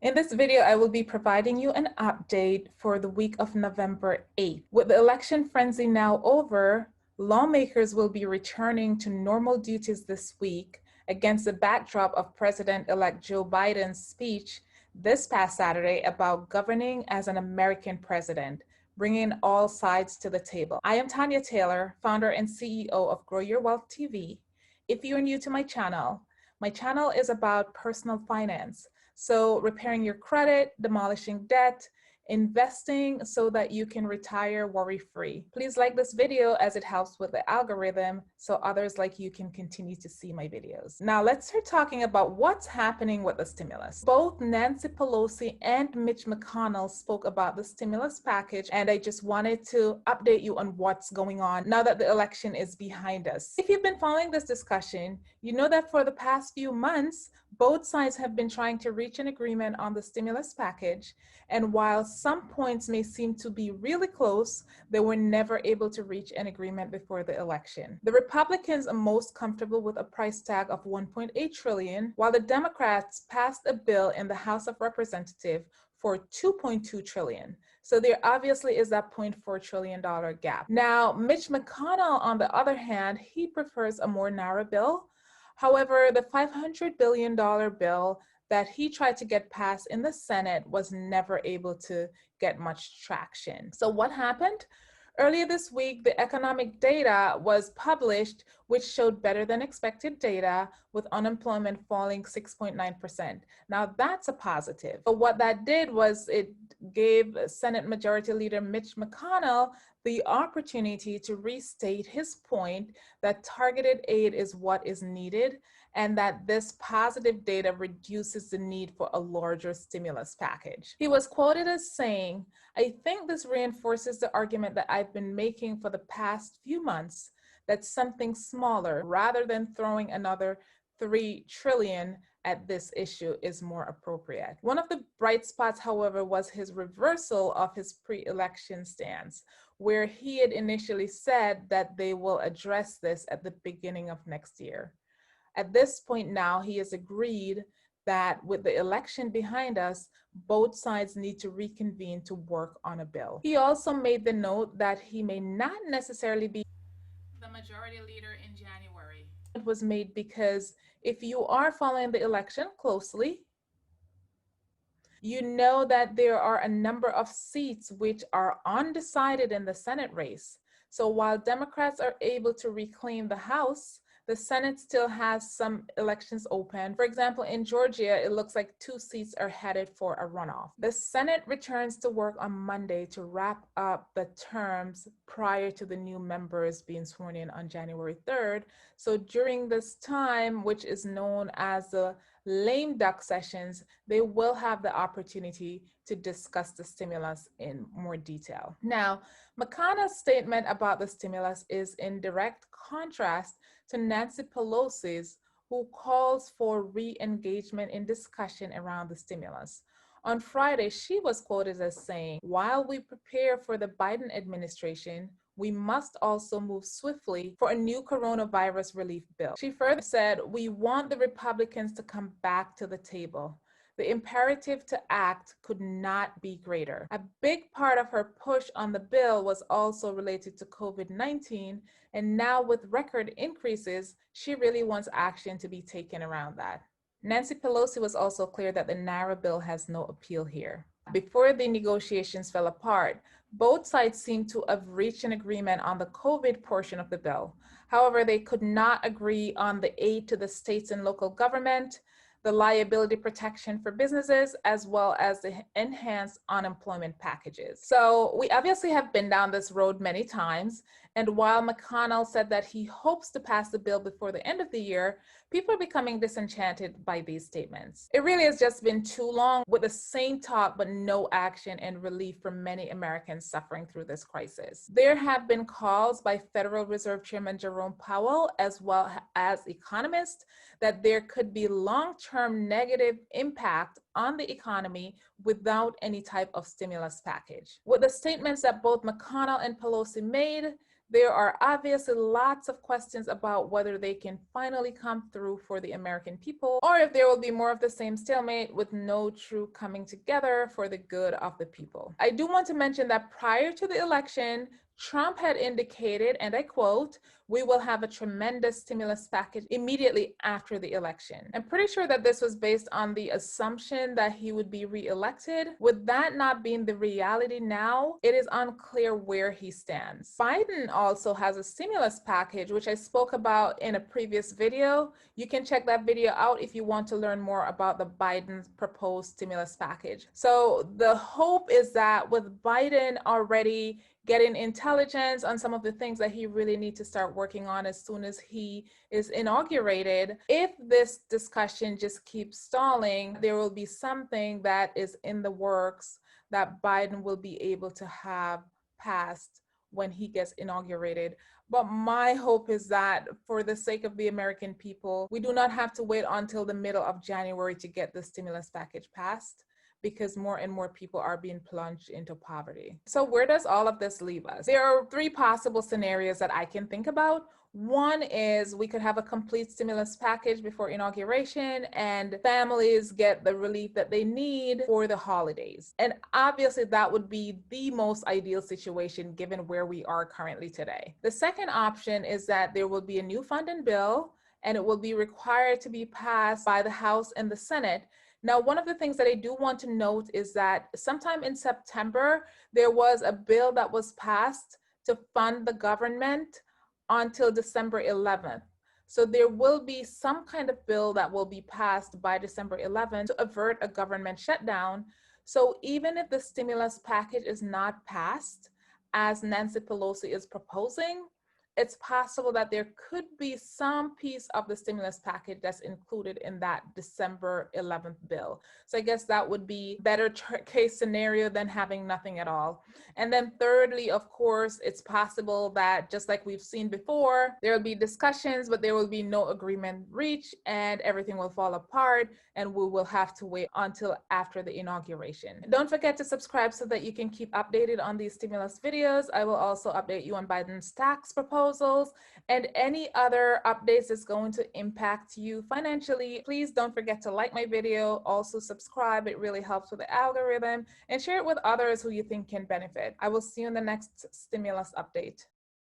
In this video, I will be providing you an update for the week of November 8th. With the election frenzy now over, lawmakers will be returning to normal duties this week against the backdrop of President-elect Joe Biden's speech this past Saturday about governing as an American president, bringing all sides to the table. I am Tanya Taylor, founder and CEO of Grow Your Wealth TV. If you're new to my channel is about personal finance. So repairing your credit, demolishing debt, investing so that you can retire worry-free. Please like this video as it helps with the algorithm so others like you can continue to see my videos. Now let's start talking about what's happening with the stimulus. Both Nancy Pelosi and Mitch McConnell spoke about the stimulus package, and I just wanted to update you on what's going on now that the election is behind us. If you've been following this discussion, you know that for the past few months, both sides have been trying to reach an agreement on the stimulus package, and while some points may seem to be really close, they were never able to reach an agreement before the election. The Republicans are most comfortable with a price tag of $1.8 trillion, while the Democrats passed a bill in the House of Representatives for $2.2 trillion. So there obviously is that $0.4 trillion gap. Now, Mitch McConnell, on the other hand, he prefers a more narrow bill. However, the $500 billion bill that he tried to get passed in the Senate was never able to get much traction. So what happened? Earlier this week, the economic data was published, which showed better than expected data, with unemployment falling 6.9%. Now that's a positive. But what that did was it gave Senate Majority Leader Mitch McConnell the opportunity to restate his point that targeted aid is what is needed, and that this positive data reduces the need for a larger stimulus package. He was quoted as saying, "I think this reinforces the argument that I've been making for the past few months, that something smaller, rather than throwing another $3 trillion at this issue, is more appropriate." One of the bright spots, however, was his reversal of his pre-election stance, where he had initially said that they will address this at the beginning of next year. At this point now, he has agreed that with the election behind us, both sides need to reconvene to work on a bill. He also made the note that he may not necessarily be the majority leader in January. It was made because if you are following the election closely, you know that there are a number of seats which are undecided in the Senate race. So while Democrats are able to reclaim the House, the Senate still has some elections open. For example, in Georgia, it looks like 2 seats are headed for a runoff. The Senate returns to work on Monday to wrap up the terms prior to the new members being sworn in on January 3rd. So during this time, which is known as the lame duck sessions, they will have the opportunity to discuss the stimulus in more detail. Now, McConnell's statement about the stimulus is in direct contrast to Nancy Pelosi's, who calls for re-engagement in discussion around the stimulus. On Friday, she was quoted as saying, "While we prepare for the Biden administration, we must also move swiftly for a new coronavirus relief bill." She further said, "We want the Republicans to come back to the table. The imperative to act could not be greater." A big part of her push on the bill was also related to COVID-19, and now with record increases, she really wants action to be taken around that. Nancy Pelosi was also clear that the narrow bill has no appeal here. Before the negotiations fell apart, both sides seemed to have reached an agreement on the COVID portion of the bill. However, they could not agree on the aid to the states and local government, the liability protection for businesses, as well as the enhanced unemployment packages. So we obviously have been down this road many times. And while McConnell said that he hopes to pass the bill before the end of the year, people are becoming disenchanted by these statements. It really has just been too long with the same talk but no action and relief for many Americans suffering through this crisis. There have been calls by Federal Reserve Chairman Jerome Powell, as well as economists, that there could be long-term negative impact on the economy without any type of stimulus package. With the statements that both McConnell and Pelosi made, There are obviously lots of questions about whether they can finally come through for the American people, or if there will be more of the same stalemate with no true coming together for the good of the people. I do want to mention that prior to the election, Trump had indicated, and I quote, "We will have a tremendous stimulus package immediately after the election." I'm pretty sure that this was based on the assumption that he would be reelected. With that not being the reality now, it is unclear where he stands. Biden also has a stimulus package, which I spoke about in a previous video. You can check that video out if you want to learn more about the Biden's proposed stimulus package. So the hope is that with Biden already getting intelligence on some of the things that he really needs to start working on as soon as he is inaugurated, if this discussion just keeps stalling, there will be something that is in the works that Biden will be able to have passed when he gets inaugurated. But my hope is that for the sake of the American people, we do not have to wait until the middle of January to get the stimulus package passed, because more and more people are being plunged into poverty. So where does all of this leave us? There are three possible scenarios that I can think about. One is we could have a complete stimulus package before inauguration and families get the relief that they need for the holidays. And obviously that would be the most ideal situation given where we are currently today. The second option is that there will be a new funding bill and it will be required to be passed by the House and the Senate. Now, one of the things that I do want to note is that sometime in September, there was a bill that was passed to fund the government until December 11th. So there will be some kind of bill that will be passed by December 11th to avert a government shutdown. So even if the stimulus package is not passed, as Nancy Pelosi is proposing, it's possible that there could be some piece of the stimulus package that's included in that December 11th bill. So I guess that would be better case scenario than having nothing at all. And then thirdly, of course, it's possible that just like we've seen before, there will be discussions, but there will be no agreement reached and everything will fall apart and we will have to wait until after the inauguration. Don't forget to subscribe so that you can keep updated on these stimulus videos. I will also update you on Biden's tax proposals and any other updates that's going to impact you financially. Please don't forget to like my video, also subscribe, it really helps with the algorithm, and share it with others who you think can benefit. I will see you in the next stimulus update.